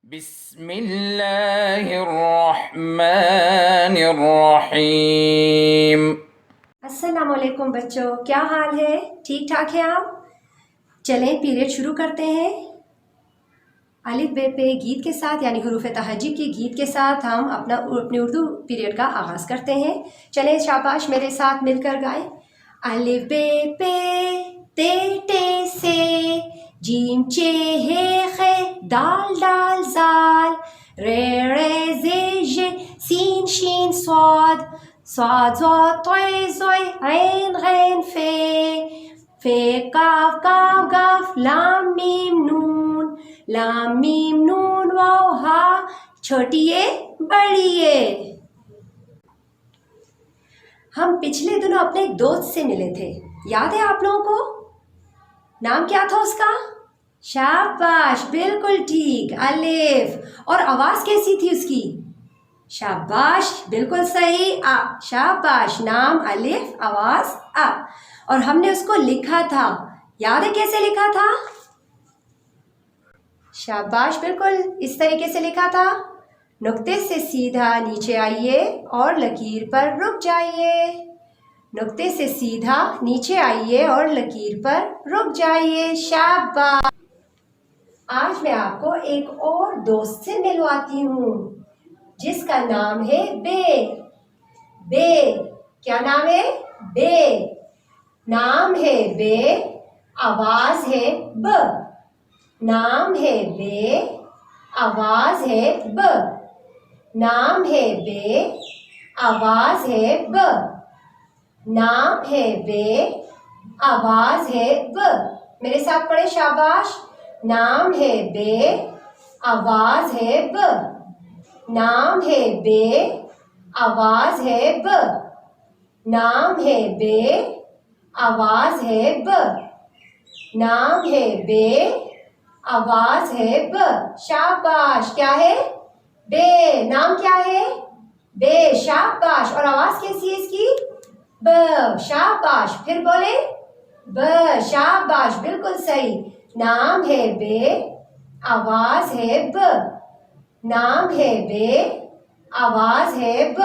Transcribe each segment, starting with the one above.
बिस्मिल्लाहिर्रहमानिर्रहीम। अस्सलामुअलैकुम बच्चों, क्या हाल है? ठीक ठाक है आप? चलें पीरियड शुरू करते हैं। अलिफ बे पे गीत के साथ यानी हुरूफ तहज्जी के गीत के साथ हम अपने उर्दू पीरियड का आगाज़ करते हैं। चलें शाबाश मेरे साथ मिलकर गाएं। अलिफ बे पे ते टे से, जीम चे हे खे, दाल दाल जाल, रे रे जे जे, सीन शीन स्वाद, स्वाद स्वाद तोय जोय, ऐन गैन फे काफ काफ गाफ, लाम मीम नून, लाम मीम नून वाव हा, छोटी ये बड़ी ये। हम पिछले दिनों अपने एक दोस्त से मिले थे, याद है आप लोगों को? नाम क्या था उसका? शाबाश, बिल्कुल ठीक, अलिफ। और आवाज कैसी थी उसकी? शाबाश, बिल्कुल सही, आ। शाबाश, नाम अलिफ, आवाज आ। और हमने उसको लिखा था, याद है कैसे लिखा था? शाबाश, बिल्कुल इस तरीके से लिखा था। नुक्ते से सीधा नीचे आइए और लकीर पर रुक जाइए। नुक्ते से सीधा नीचे आइए और लकीर पर रुक जाइए। शाबाश। आज मैं आपको एक और दोस्त से मिलवाती हूँ जिसका नाम है बे। बे, क्या नाम है? बे। नाम है बे, आवाज है ब। नाम है बे, आवाज है ब। नाम है बे, आवाज है ब। नाम है बे, आवाज है ब। मेरे साथ पढ़े शाबाश। नाम है बे, आवाज है ब। नाम है बे, आवाज है ब। नाम है बे, आवाज है ब। नाम है बे, आवाज है ब। शाबाश, क्या है? बे। नाम क्या है? बे। शाबाश। और आवाज कैसी है इसकी? ब। शाबाश, फिर बोले ब। शाबाश, बिल्कुल सही। नाम है बे, आवाज है ब। नाम है बे, आवाज है ब।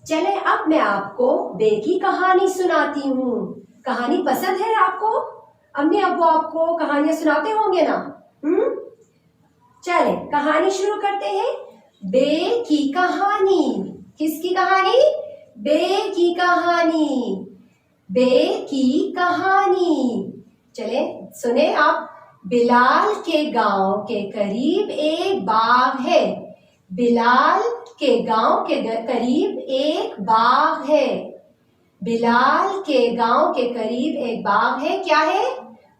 चले अब मैं आपको बे की कहानी सुनाती हूँ। कहानी पसंद है आपको? अम्मी अब्बू आपको कहानियां सुनाते होंगे ना? चले कहानी शुरू करते हैं। बे की कहानी। किसकी कहानी? बे की कहानी। बे की कहानी। चले सुने आप। बिलाल के गांव के करीब एक बाग है। बिलाल के गांव के करीब एक बाग है। बिलाल के गांव के करीब एक बाग है। क्या है?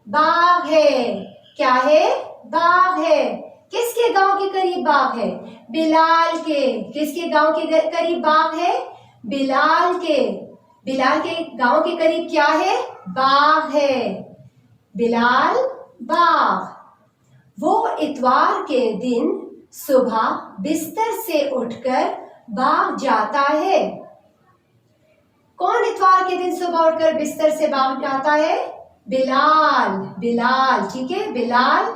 बाग है। क्या है? बाग है। किसके गांव के करीब बाग है? बिलाल के। किसके गांव के करीब बाग है? बिलाल के। बिलाल के गांव के करीब क्या है? बाग है। बिलाल बाग। वो इतवार के दिन सुबह बिस्तर से उठकर बाग जाता है। कौन इतवार के दिन सुबह उठकर बिस्तर से बाग जाता है? बिलाल। बिलाल, ठीक है, बिलाल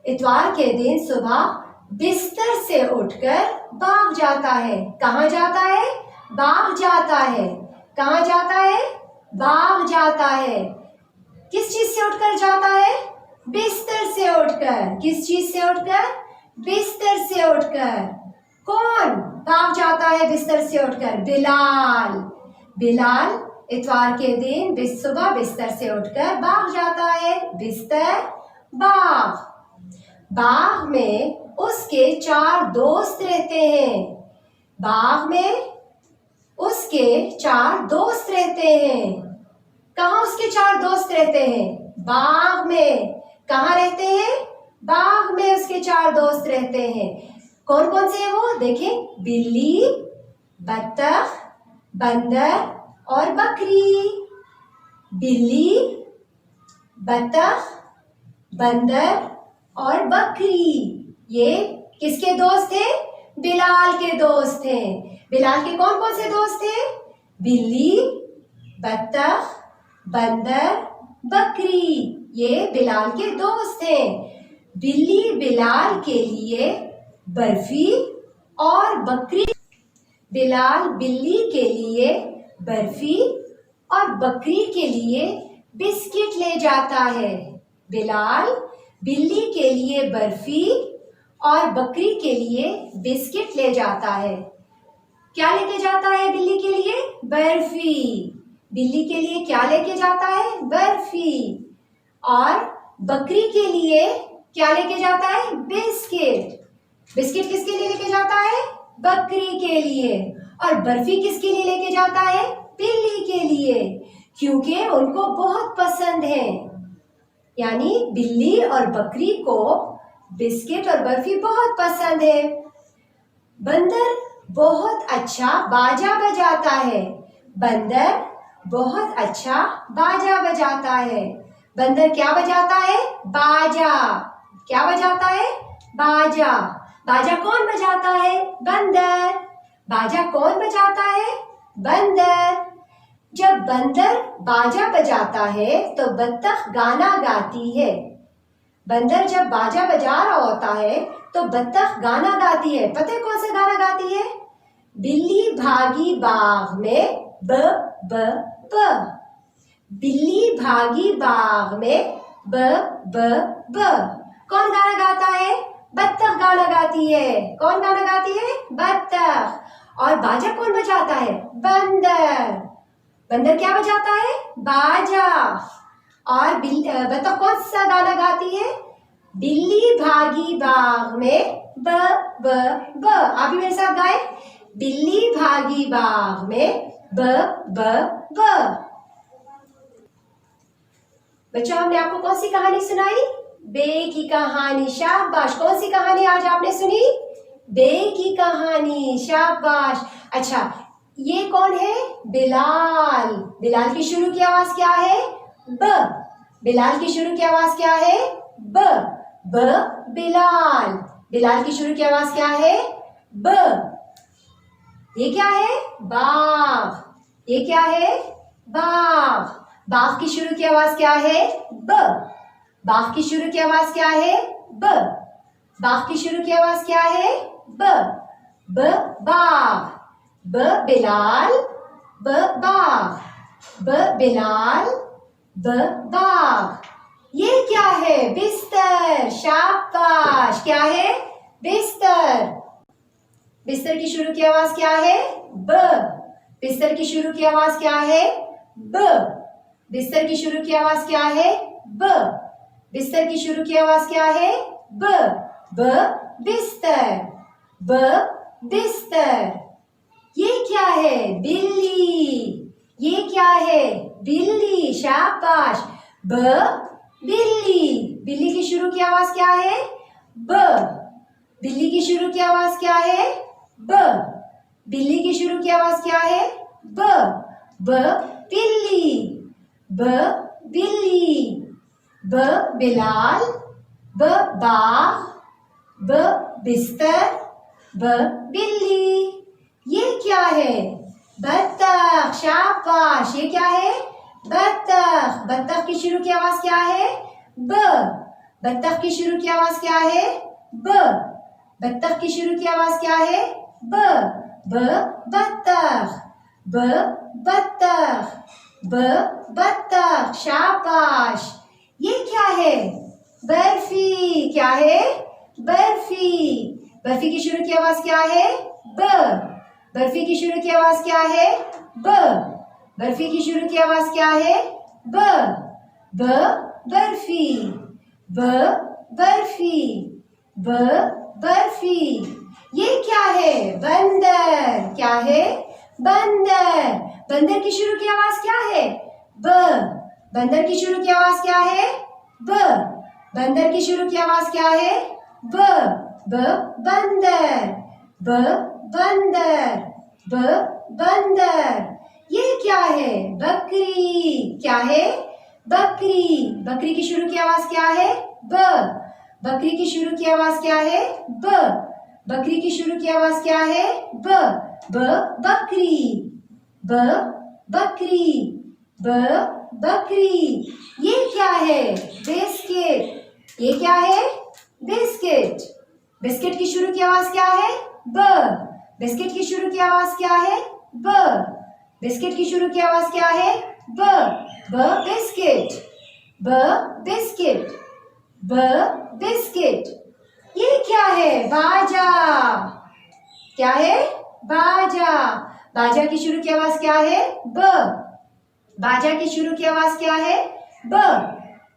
इतवार के दिन सुबह बिस्तर से उठकर बाग जाता है। कहाँ जाता है? बाग जाता है। कहाँ जाता है? बाग जाता है। किस चीज से उठकर जाता है? बिस्तर से उठकर। किस चीज से उठकर? बिस्तर से उठकर। कौन बाग जाता है बिस्तर से उठकर? बिलाल। बिलाल इतवार के दिन सुबह बिस्तर से उठकर बाग जाता है। बिस्तर, बाग। बाग में उसके 4 दोस्त रहते हैं। बाग में उसके 4 दोस्त रहते हैं। कहाँ उसके 4 दोस्त रहते हैं? बाग में। कहाँ रहते हैं? बाग में उसके 4 दोस्त रहते हैं। कौन कौन से हैं वो? देखें, बिल्ली, बत्तख, बंदर और बकरी। बिल्ली, बत्तख, बंदर और बकरी। ये किसके दोस्त हैं? बिलाल के दोस्त हैं। बिलाल के कौन कौन से दोस्त हैं? बिल्ली, बत्तख, बंदर, बकरी। ये बिलाल के दोस्त हैं। बिल्ली बिलाल के लिए बर्फी और बकरी बिलाल बिल्ली के लिए बर्फी और बकरी के लिए बिस्किट ले जाता है। बिलाल बिल्ली के लिए बर्फी और बकरी के लिए बिस्किट ले जाता है। क्या लेके जाता है बिल्ली के लिए? बर्फी। बिल्ली के लिए क्या लेके जाता है? बर्फी। और बकरी के लिए क्या लेके जाता है? बिस्किट। बिस्किट किसके लिए लेके जाता है? बकरी के लिए। और बर्फी किसके लिए लेके जाता है? बिल्ली के लिए, क्योंकि उनको बहुत पसंद है। यानी बिल्ली और बकरी को बिस्किट और बर्फी बहुत पसंद है। बंदर बहुत अच्छा बाजा बजाता है। बंदर बहुत अच्छा बाजा बजाता है। बंदर क्या बजाता है? बाजा। क्या बजाता है? बाजा। बाजा कौन बजाता है? बंदर। बाजा कौन बजाता है? बंदर। जब बंदर बाजा बजाता है तो बत्तख गाना गाती है। बंदर जब बाजा बजा रहा होता है तो बत्तख गाना गाती है। पता है कौन सा गाना गाती है? बिल्ली भागी बाग में ब ब ब। बिल्ली भागी बाग में ब ब ब। कौन गाना गाता है? बत्तख गाना गाती है। कौन गाना गाती है? बत्तख। और बाजा कौन बजाता है? बंदर। बंदर क्या बजाता है? बाजा। और बत्तख कौन सा गाना गाती है? बिल्ली भागी बाग में ब ब ब। आप भी मेरे साथ गाए। बिल्ली भागी बाग में ब ब ब। बच्चों, हमने आपको कौन सी कहानी सुनाई? बे की कहानी। शाबाश। कौन सी कहानी आज आपने सुनी? बे की कहानी। शाबाश। अच्छा, ये कौन है? बिलाल। बिलाल की शुरू की आवाज क्या है? ब। बिलाल की शुरू की आवाज क्या है? ब। ब बिलाल। बिलाल की शुरू की आवाज क्या है? ब। ये क्या है? बाघ। ये क्या है? बाघ। बाघ की शुरू की आवाज क्या है? ब। बाघ की शुरू की आवाज क्या है? ब। बाघ की शुरू की आवाज क्या है? ब। ब बाघ। ब बिलाल। ब बाघ। ब बिलाल। ब बाघ। ये क्या है? बिस्तर। शाबाश। क्या है? बिस्तर। बिस्तर की शुरू की आवाज क्या है? ब। बिस्तर की शुरू की आवाज क्या है? ब। बिस्तर की शुरू की आवाज क्या है? ब। बिस्तर की शुरू की आवाज क्या है? ब। ब बिस्तर। ब बिस्तर। ये क्या है? बिल्ली। ये क्या है? बिल्ली। शाबाश। ब बिल्ली। बिल्ली की शुरू की आवाज क्या है? ब। बिल्ली की शुरू की आवाज क्या है? ब। बिल्ली की शुरू की आवाज क्या है? ब। ब बिल्ली। ब बिल्ली। ब बिलाल। ब बाघ। ब बिस्तर। ब बिल्ली। ये क्या है? बत्तख। शाबाश। ये क्या है? बत्तख। बत्तख की शुरू की आवाज क्या है? ब। बत्तख की शुरू की आवाज क्या है? ब। बत्तख की शुरू की आवाज क्या है? ब। ब बत्तख। ब बत्तख। ब बत्तख। शाबाश। ये क्या है? बर्फी। क्या है? बर्फी। बर्फी की शुरू की आवाज क्या है? ब। बर्फी की शुरू की आवाज क्या है? ब। बर्फी की शुरू की आवाज क्या है? ब। ब बर्फी। ब बर्फी। ब बर्फी। ये क्या है? बंदर। क्या है? बंदर। बंदर की शुरू की आवाज क्या है? ब। बंदर की शुरू की आवाज क्या है? ब। बंदर की शुरू की आवाज क्या है? ब। ब बंदर। ब बंदर। ब बंदर। ये क्या है? बकरी। क्या है? बकरी। बकरी की शुरू की आवाज क्या है? ब। बकरी की शुरू की आवाज क्या है? ब। बकरी की शुरू की आवाज क्या है? ब। ब बकरी। ब बकरी। ब बकरी। ये क्या है? बिस्किट। ये क्या है? बिस्किट। बिस्किट की शुरू की आवाज क्या है? ब। बिस्किट की शुरू की आवाज क्या है? ब। बिस्किट की शुरू की आवाज क्या है? ब। ब बिस्किट। ब बिस्किट। ब बिस्किट। ये क्या है? बाजा। क्या है? बाजा। बाजा की शुरू की आवाज क्या है? ब। बाजा की शुरू की आवाज क्या है? ब।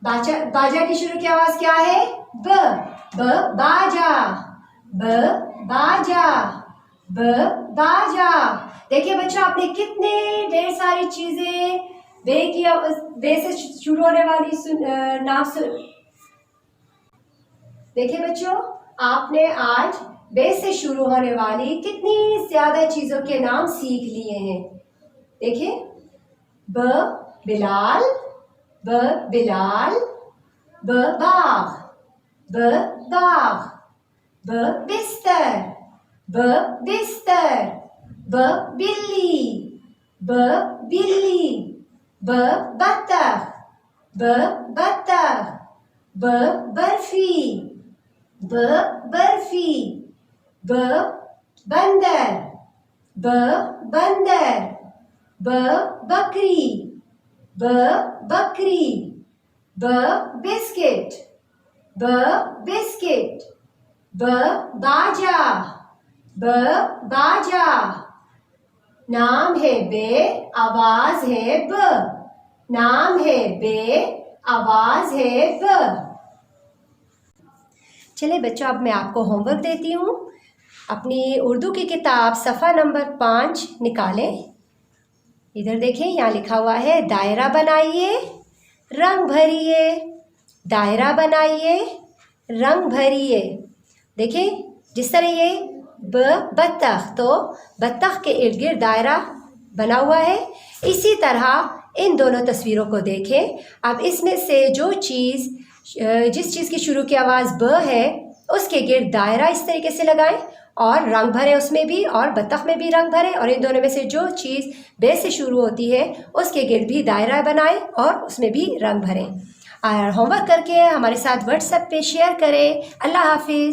बाजा की शुरू की आवाज क्या है? ब। ब बाजा। ब बाजा। ब बाजा। देखिए बच्चों, आपने कितने ढेर सारी चीजें बे से शुरू होने वाली नाम सुन। देखिए बच्चों, आपने आज बे से शुरू होने वाली कितनी ज्यादा चीजों के नाम सीख लिए हैं। देखिए, ब बिलाल, ब बिलाल, ब बाग, ब बाग, ब बिस्तर, ब बिस्तर, ब बिल्ली, ब बिल्ली, ब बत्तख, ब बत्तख, ब बर्फी, ब बर्फी, ब बंदर, ब बंदर, ब बकरी, ब बकरी, ब बिस्किट, ब बिस्किट, ब बाजा, ब बाजा। नाम है बे, आवाज है ब। नाम है बे, आवाज है ब। चलिए बच्चों, अब मैं आपको होमवर्क देती हूँ। अपनी उर्दू की किताब सफ़ा नंबर 5 निकालें। इधर देखें, यहाँ लिखा हुआ है दायरा बनाइए, रंग भरिए। दायरा बनाइए, रंग भरिए। देखें, जिस तरह ये बत्तख, तो बत्तख के इर्द गिर्द दायरा बना हुआ है। इसी तरह इन दोनों तस्वीरों को देखें। अब इसमें से जो चीज़, जिस चीज़ की शुरू की आवाज़ ब है, उसके गिर्द दायरा इस तरीके से लगाएं और रंग भरें उसमें भी, और बत्तख में भी रंग भरें। और इन दोनों में से जो चीज़ बे से शुरू होती है उसके गिर्द भी दायरा बनाएं और उसमें भी रंग भरें। और होमवर्क करके हमारे साथ व्हाट्सएप पे शेयर करें। अल्लाह हाफिज़।